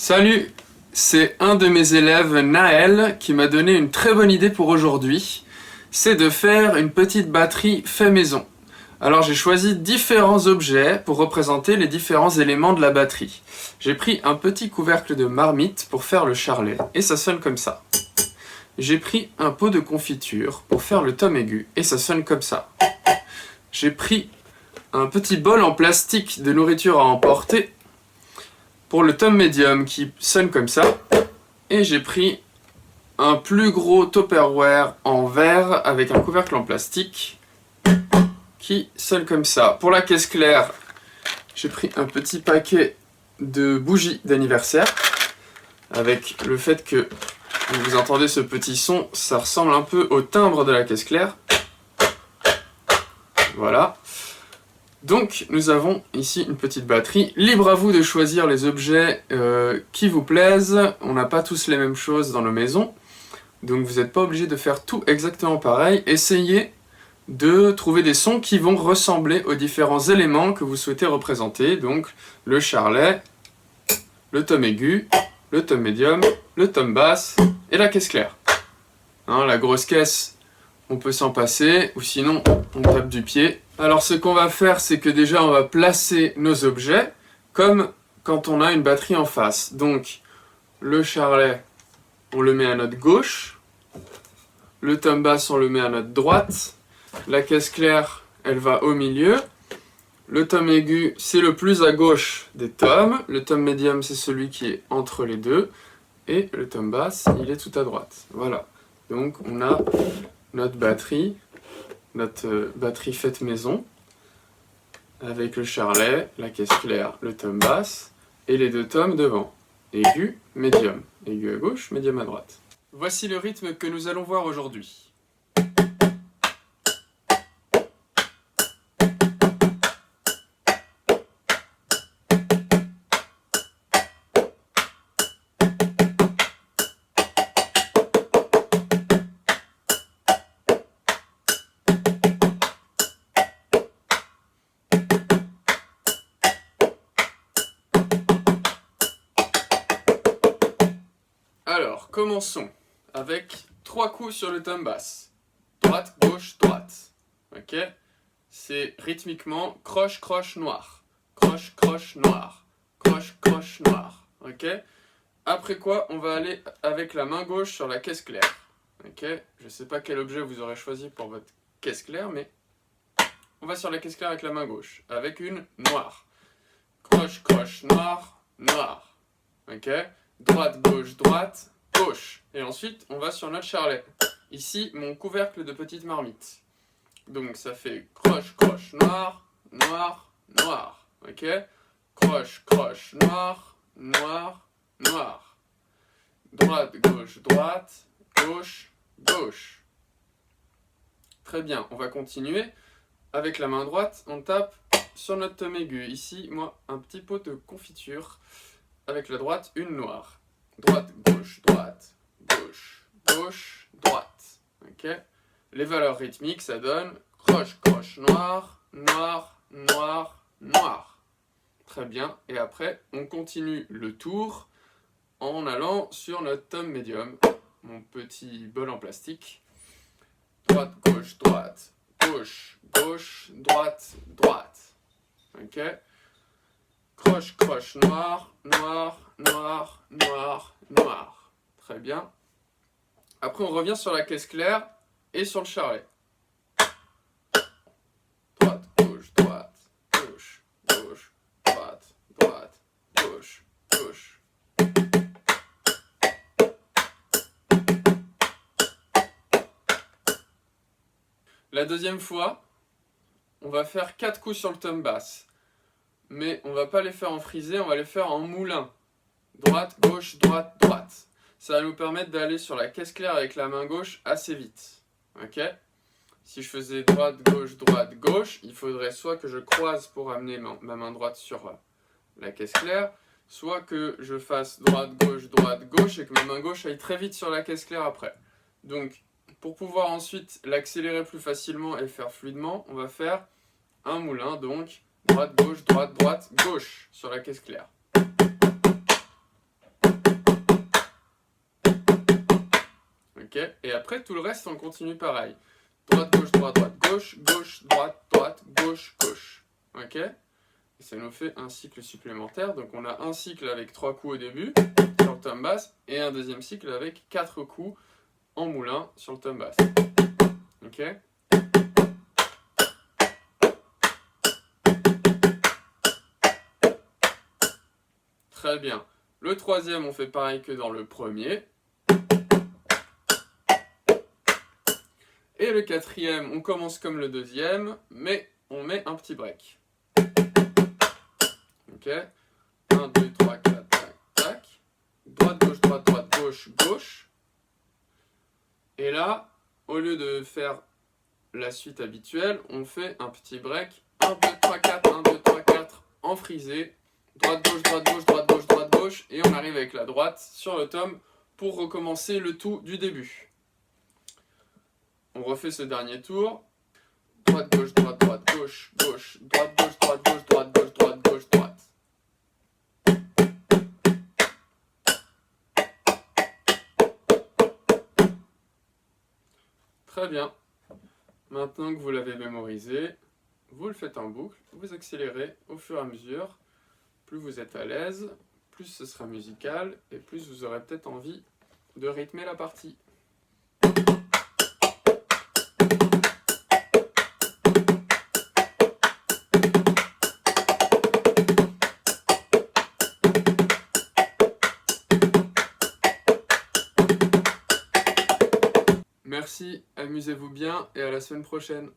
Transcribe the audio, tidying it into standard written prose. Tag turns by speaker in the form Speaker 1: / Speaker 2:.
Speaker 1: Salut, c'est un de mes élèves, Naël, qui m'a donné une très bonne idée pour aujourd'hui. C'est de faire une petite batterie fait maison. Alors j'ai choisi différents objets pour représenter les différents éléments de la batterie. J'ai pris un petit couvercle de marmite pour faire le charlet, et ça sonne comme ça. J'ai pris un pot de confiture pour faire le tom aigu, et ça sonne comme ça. J'ai pris un petit bol en plastique de nourriture à emporter pour le tom médium qui sonne comme ça. Et j'ai pris un plus gros Tupperware en verre avec un couvercle en plastique qui sonne comme ça. Pour la caisse claire, j'ai pris un petit paquet de bougies d'anniversaire. Avec le fait que vous entendez ce petit son, ça ressemble un peu au timbre de la caisse claire. Voilà. Donc nous avons ici une petite batterie. Libre à vous de choisir les objets qui vous plaisent. On n'a pas tous les mêmes choses dans nos maisons. Donc vous n'êtes pas obligé de faire tout exactement pareil. Essayez de trouver des sons qui vont ressembler aux différents éléments que vous souhaitez représenter. Donc le charlet, le tom aigu, le tom médium, le tom basse et la caisse claire. Hein, la grosse caisse, on peut s'en passer, ou sinon on tape du pied. Alors ce qu'on va faire, c'est que déjà on va placer nos objets comme quand on a une batterie en face. Donc le charlet, on le met à notre gauche. Le tom basse, on le met à notre droite. La caisse claire, elle va au milieu. Le tom aigu, c'est le plus à gauche des toms. Le tom médium, c'est celui qui est entre les deux. Et le tom basse, il est tout à droite. Voilà. Donc on a notre batterie faite maison, avec le charlet, la caisse claire, le tom basse, et les deux toms devant. Aigu, médium. Aigu à gauche, médium à droite. Voici le rythme que nous allons voir aujourd'hui. Alors, commençons avec 3 coups sur le tom basse. Droite, gauche, droite. Ok? C'est rythmiquement croche, croche, noir. Croche, croche, noir. Croche, croche, noir. Ok? Après quoi, on va aller avec la main gauche sur la caisse claire. Ok? Je ne sais pas quel objet vous aurez choisi pour votre caisse claire, mais on va sur la caisse claire avec la main gauche. Avec une noire. Croche, croche, noir, noir. Ok? Droite, gauche, droite, gauche. Et ensuite, on va sur notre charlet. Ici, mon couvercle de petite marmite. Donc, ça fait croche, croche, noir, noir, noir. Ok? Croche, croche, noir, noir, noir. Droite, gauche, droite, gauche, gauche. Très bien, on va continuer. Avec la main droite, on tape sur notre tom aigu. Ici, moi, un petit pot de confiture. Avec la droite, une noire. Droite, gauche, droite, gauche, gauche, droite. Ok? Les valeurs rythmiques, ça donne croche, croche, noir, noir, noir, noir. Très bien. Et après, on continue le tour en allant sur notre tom médium, mon petit bol en plastique. Droite, gauche, droite, gauche, gauche, droite, droite. Ok? Croche, croche, noir, noir, noir, noir, noir. Très bien. Après, on revient sur la caisse claire et sur le charlet. Droite, gauche, droite, gauche, gauche, droite, droite, gauche, gauche. La deuxième fois, on va faire 4 coups sur le tom basse. Mais on va pas les faire en frisé, on va les faire en moulin. Droite, gauche, droite, droite. Ça va nous permettre d'aller sur la caisse claire avec la main gauche assez vite. Ok? Si je faisais droite, gauche, il faudrait soit que je croise pour amener ma main droite sur la caisse claire, soit que je fasse droite, gauche et que ma main gauche aille très vite sur la caisse claire après. Donc, pour pouvoir ensuite l'accélérer plus facilement et le faire fluidement, on va faire un moulin, donc droite, gauche, droite, gauche sur la caisse claire. Ok? Et après, tout le reste, on continue pareil. Droite, gauche, droite, gauche, gauche, droite, droite, gauche, gauche. Ok? Et ça nous fait un cycle supplémentaire. Donc on a un cycle avec 3 coups au début sur le tom bass et un deuxième cycle avec 4 coups en moulin sur le tom bass. Ok? Très bien. Le troisième, on fait pareil que dans le premier. Et le quatrième, on commence comme le deuxième, mais on met un petit break. Ok? 1, 2, 3, 4, tac, tac. Droite, gauche, gauche. Et là, au lieu de faire la suite habituelle, on fait un petit break. 1, 2, 3, 4, 1, 2, 3, 4 en frisé. Droite, gauche, droite, gauche, droite, gauche, droite, gauche. Et on arrive avec la droite sur le tom pour recommencer le tout du début. On refait ce dernier tour. Droite, gauche, gauche, gauche, droite, gauche, droite, gauche, droite, gauche, droite, gauche, droite. Très bien. Maintenant que vous l'avez mémorisé, vous le faites en boucle, vous accélérez au fur et à mesure. Plus vous êtes à l'aise, plus ce sera musical et plus vous aurez peut-être envie de rythmer la partie. Merci, amusez-vous bien et à la semaine prochaine.